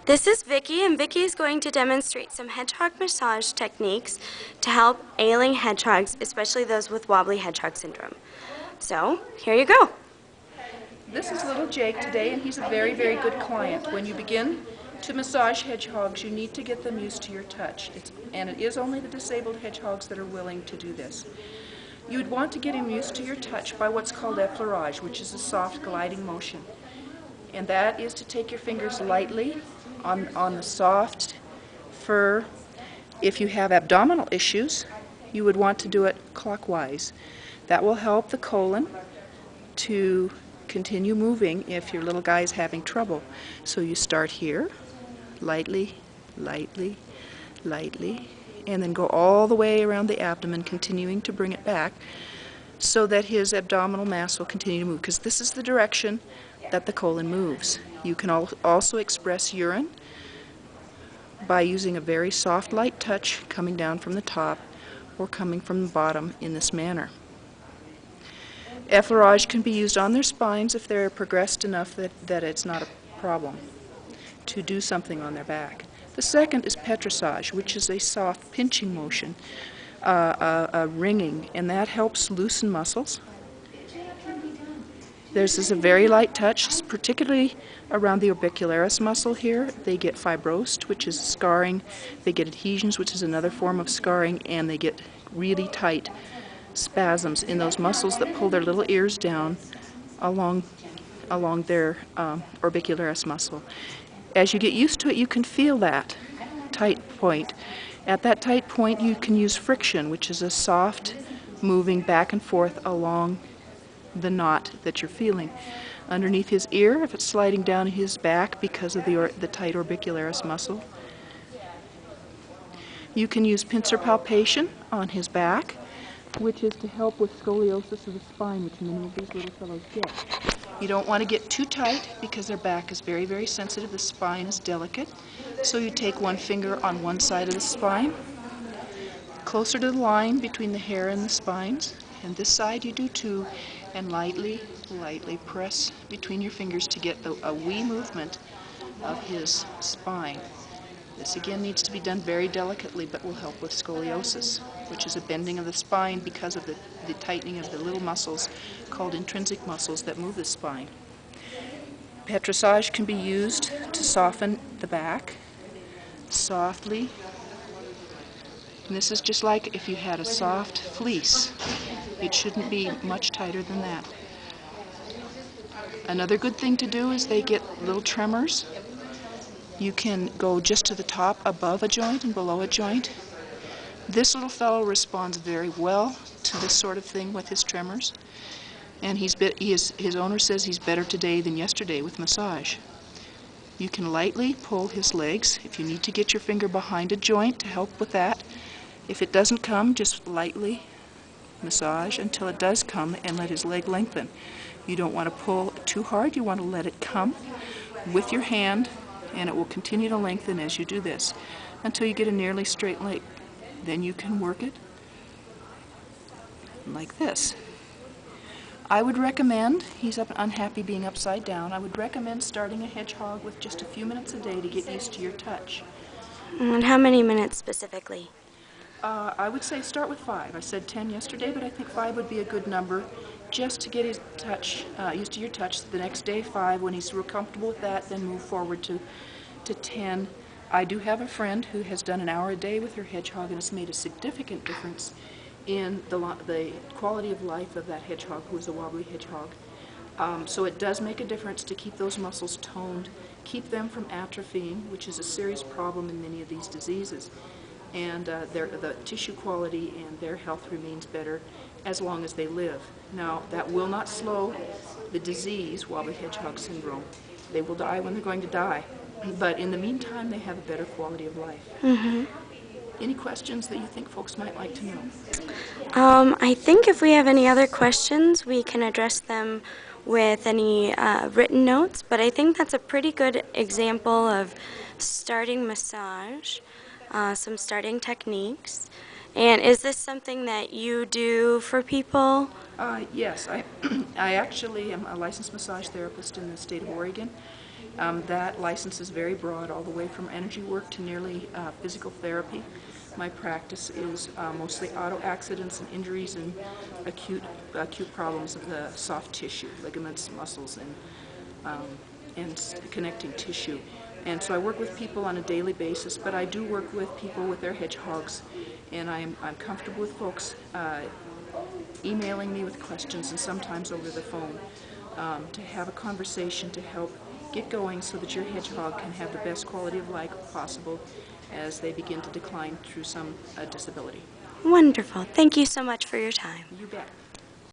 This is Vickie, and Vickie is going to demonstrate some hedgehog massage techniques to help ailing hedgehogs, especially those with wobbly hedgehog syndrome. So, here you go. This is little Jake today, and he's a very, very good client. When you begin to massage hedgehogs, you need to get them used to your touch. And it is only the disabled hedgehogs that are willing to do this. You would want to get him used to your touch by what's called effleurage, which is a soft gliding motion. And that is to take your fingers lightly on the soft fur. If you have abdominal issues, you would want to do it clockwise. That will help the colon to continue moving if your little guy is having trouble. So you start here, lightly, lightly, lightly, and then go all the way around the abdomen, continuing to bring it back so that his abdominal mass will continue to move, because this is the direction that the colon moves. You can also express urine by using a very soft, light touch coming down from the top or coming from the bottom in this manner. Effleurage can be used on their spines if they're progressed enough that it's not a problem to do something on their back. The second is petrissage, which is a soft pinching motion, a ringing, and that helps loosen muscles. This is a very light touch, particularly around the orbicularis muscle here. They get fibrosed, which is scarring. They get adhesions, which is another form of scarring, and they get really tight spasms in those muscles that pull their little ears down along their orbicularis muscle. As you get used to it, you can feel that tight point. At that tight point, you can use friction, which is a soft moving back and forth along the knot that you're feeling. Underneath his ear, if it's sliding down his back because of the tight orbicularis muscle. You can use pincer palpation on his back, which is to help with scoliosis of the spine, which many of these little fellows get. You don't want to get too tight because their back is very, very sensitive. The spine is delicate. So you take one finger on one side of the spine, closer to the line between the hair and the spines, and this side you do too, and lightly, lightly press between your fingers to get a wee movement of his spine. This again needs to be done very delicately, but will help with scoliosis, which is a bending of the spine because of the tightening of the little muscles called intrinsic muscles that move the spine. Petrissage can be used to soften the back softly. And this is just like if you had a soft fleece. It shouldn't be much tighter than that. Another good thing to do is they get little tremors. You can go just to the top above a joint and below a joint. This little fellow responds very well to this sort of thing with his tremors. And his owner says he's better today than yesterday with massage. You can lightly pull his legs. If you need to get your finger behind a joint to help with that. If it doesn't come, just lightly massage until it does come and let his leg lengthen. You don't want to pull too hard. You want to let it come with your hand, and it will continue to lengthen as you do this until you get a nearly straight leg. Then you can work it like this. I would recommend, he's unhappy being upside down, I would recommend starting a hedgehog with just a few minutes a day to get used to your touch. And how many minutes specifically? I would say start with 5. I said 10 yesterday, but I think 5 would be a good number just to get his touch, used to your touch. The next day 5. When he's real comfortable with that, then move forward to 10. I do have a friend who has done an hour a day with her hedgehog, and it's made a significant difference in the quality of life of that hedgehog who is a wobbly hedgehog. So it does make a difference to keep those muscles toned, keep them from atrophying, which is a serious problem in many of these diseases. And the tissue quality and their health remains better as long as they live. Now, that will not slow the disease, wobbly hedgehog syndrome. They will die when they're going to die. But in the meantime, they have a better quality of life. Mm-hmm. Any questions that you think folks might like to know? I think if we have any other questions, we can address them with any written notes, but I think that's a pretty good example of starting massage, some starting techniques. And is this something that you do for people? Yes, I actually am a licensed massage therapist in the state of Oregon, That license is very broad, all the way from energy work to nearly physical therapy. My practice is mostly auto accidents and injuries and acute problems of the soft tissue, ligaments, muscles, and connecting tissue. And so I work with people on a daily basis, but I do work with people with their hedgehogs, and I'm comfortable with folks emailing me with questions and sometimes over the phone to have a conversation to help get going so that your hedgehog can have the best quality of life possible as they begin to decline through some disability. Wonderful. Thank you so much for your time. You bet.